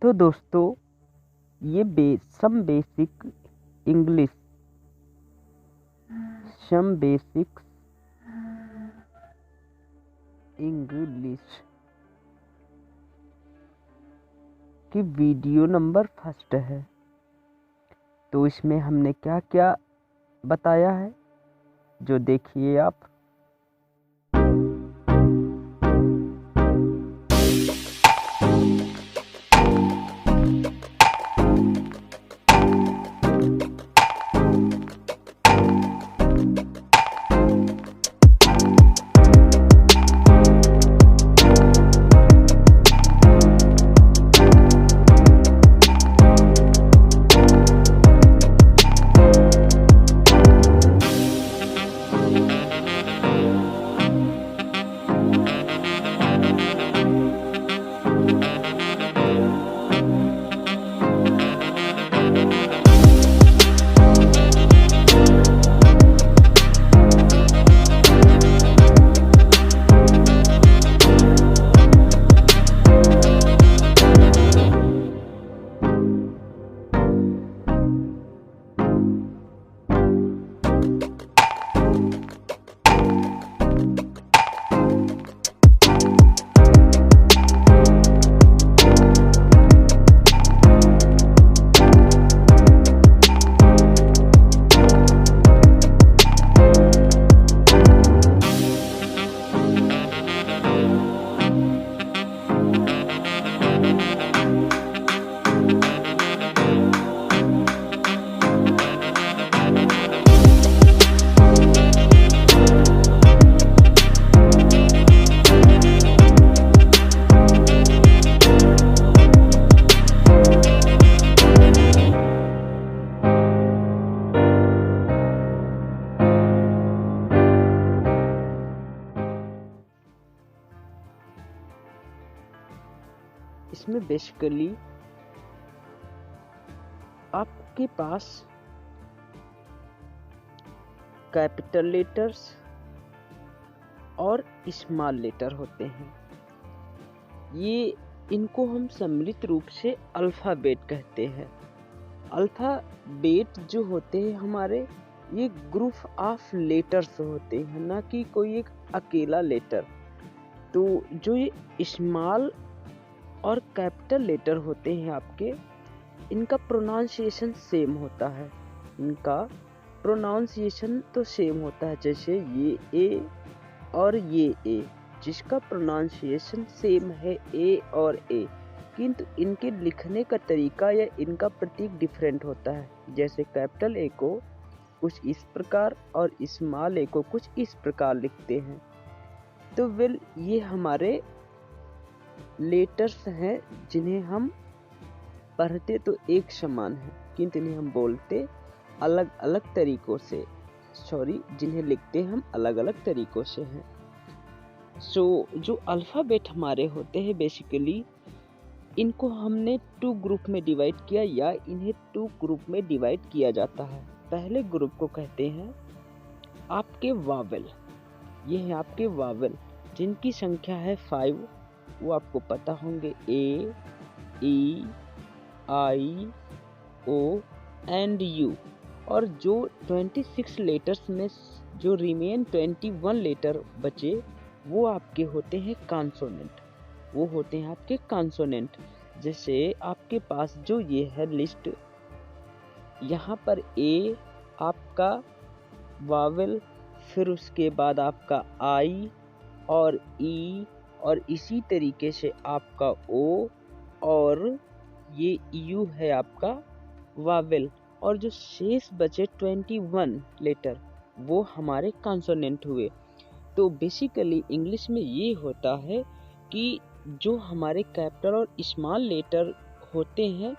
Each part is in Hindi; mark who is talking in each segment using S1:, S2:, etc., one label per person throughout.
S1: तो दोस्तों ये सम बेसिक इंग्लिश की वीडियो नंबर 1 है। तो इसमें हमने क्या क्या बताया है जो देखिए आप। इसमें बेसिकली आपके पास कैपिटल लेटर्स और स्मॉल लेटर होते हैं। ये इनको हम सम्मिलित रूप से अल्फ़ाबेट कहते हैं। अल्फ़ाबेट जो होते हैं हमारे, ये ग्रुप ऑफ लेटर्स होते हैं, ना कि कोई एक अकेला लेटर। तो जो ये स्मॉल और कैपिटल लेटर होते हैं आपके, इनका प्रोनाउंसिएशन सेम होता है। इनका प्रोनाउंसिएशन तो सेम होता है, जैसे ये ए और ये ए, जिसका प्रोनाउंसिएशन सेम है ए और ए, किंतु इनके लिखने का तरीका या इनका प्रतीक डिफरेंट होता है। जैसे कैपिटल ए को कुछ इस प्रकार और स्मॉल ए को कुछ इस प्रकार लिखते हैं। तो ये हमारे लेटर्स हैं जिन्हें हम पढ़ते तो एक समान है, किंतु इन्हें हम बोलते अलग अलग तरीकों से, जिन्हें लिखते हम अलग अलग तरीकों से हैं। जो अल्फ़ाबेट हमारे होते हैं बेसिकली, इनको हमने 2 ग्रुप में डिवाइड किया, या इन्हें 2 ग्रुप में डिवाइड किया जाता है। पहले ग्रुप को कहते हैं आपके वावेल। ये हैं आपके वावेल, जिनकी संख्या है 5। वो आपको पता होंगे, ए, ई, आई, ओ एंड यू। और जो 26 लेटर्स में जो रिमेन 21 लेटर बचे, वो आपके होते हैं कॉन्सोनेंट। वो होते हैं आपके कॉन्सोनेंट। जैसे आपके पास जो ये है लिस्ट, यहाँ पर ए आपका वावेल, फिर उसके बाद आपका आई और ई, और इसी तरीके से आपका ओ, और ये यू है आपका वावेल। और जो शेष बचे 21 लेटर, वो हमारे कॉन्सोनेंट हुए। तो बेसिकली इंग्लिश में ये होता है कि जो हमारे कैपिटल और स्मॉल लेटर होते हैं,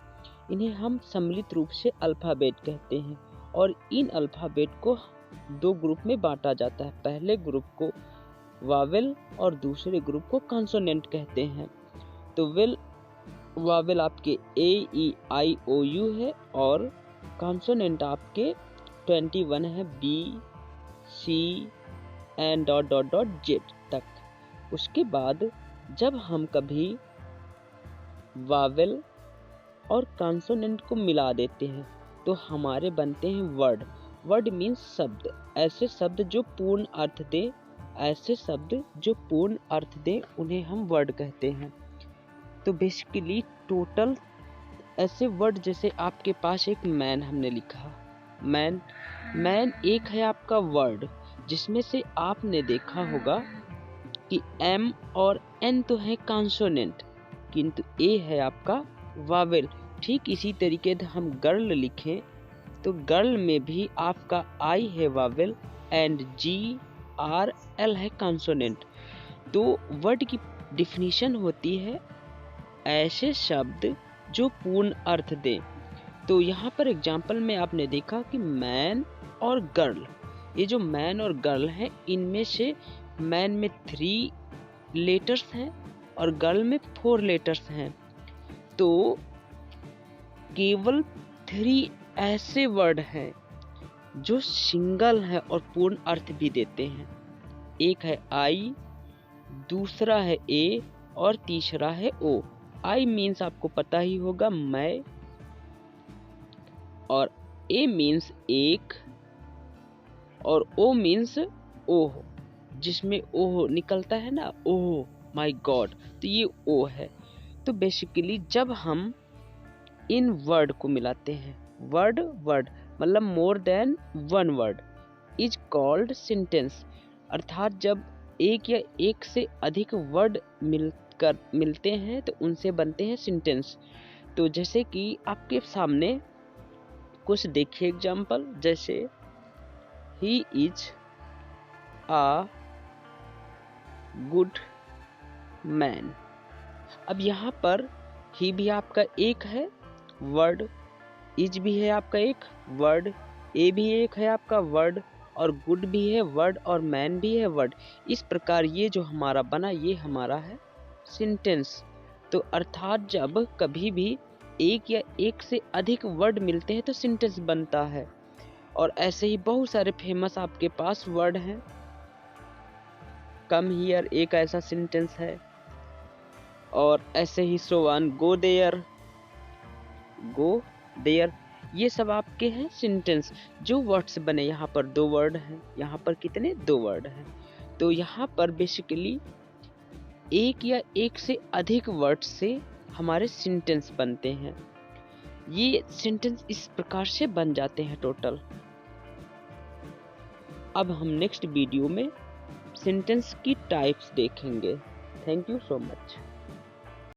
S1: इन्हें हम सम्मिलित रूप से अल्फ़ाबेट कहते हैं। और इन अल्फ़ाबेट को 2 ग्रुप में बांटा जाता है। पहले ग्रुप को वावेल और दूसरे ग्रुप को कॉन्सोनेंट कहते हैं। तो वावेल आपके ए, ई, आई, ओ, यू है, और कॉन्सोनेंट आपके 21 है, B, C and dot dot dot Z तक। उसके बाद जब हम कभी वावेल और कॉन्सोनेंट को मिला देते हैं तो हमारे बनते हैं वर्ड। वर्ड मीन्स शब्द, ऐसे शब्द जो पूर्ण अर्थ दे, ऐसे शब्द जो पूर्ण अर्थ दे उन्हें हम वर्ड कहते हैं। तो बेसिकली टोटल ऐसे वर्ड, जैसे आपके पास एक मैन हमने लिखा, मैन, मैन एक है आपका वर्ड जिसमें से आपने देखा होगा कि एम और एन तो है कॉन्सोनेंट किंतु ए है आपका वावेल। ठीक इसी तरीके से हम गर्ल लिखें तो गर्ल में भी आपका आई है vowel and G R L है कॉन्सोनेंट। तो वर्ड की डिफिनीशन होती है ऐसे शब्द जो पूर्ण अर्थ दें। तो यहाँ पर एग्जाम्पल में आपने देखा कि मैन और गर्ल, ये जो मैन और गर्ल हैं इनमें से मैन में 3 लेटर्स हैं और गर्ल में 4 लेटर्स हैं। तो केवल 3 ऐसे वर्ड हैं जो सिंगल है और पूर्ण अर्थ भी देते हैं। एक है आई, दूसरा है ए और तीसरा है ओ। आई मीन्स आपको पता ही होगा मैं, और ए मीन्स एक, और ओ मीन्स ओह, जिसमें ओह निकलता है ना, ओह माय गॉड, तो ये ओ है। तो बेसिकली जब हम इन वर्ड को मिलाते हैं, वर्ड वर्ड मतलब more than one word is called sentence, अर्थात जब एक या एक से अधिक वर्ड मिलते हैं तो उनसे बनते हैं सेंटेंस। तो जैसे कि आपके सामने कुछ देखिए एग्जाम्पल, जैसे he is a good man. अब यहाँ पर ही भी आपका एक है वर्ड, इज भी है आपका एक वर्ड, ए भी एक है आपका वर्ड, और गुड भी है वर्ड, और मैन भी है वर्ड। इस प्रकार ये जो हमारा बना ये हमारा है सेंटेंस। तो अर्थात जब कभी भी एक या एक से अधिक वर्ड मिलते हैं तो सेंटेंस बनता है। और ऐसे ही बहुत सारे फेमस आपके पास वर्ड हैं। कम हियर एक ऐसा सेंटेंस है, और ऐसे ही so on, go there, go there, ये सब आपके हैं सेंटेंस जो वर्ड से बने। यहाँ पर 2 वर्ड हैं, यहाँ पर कितने 2 वर्ड हैं। तो यहाँ पर बेसिकली एक या एक से अधिक वर्ड से हमारे सेंटेंस बनते हैं। ये सेंटेंस इस प्रकार से बन जाते हैं टोटल। अब हम नेक्स्ट वीडियो में सेंटेंस की टाइप्स देखेंगे। Thank you so much.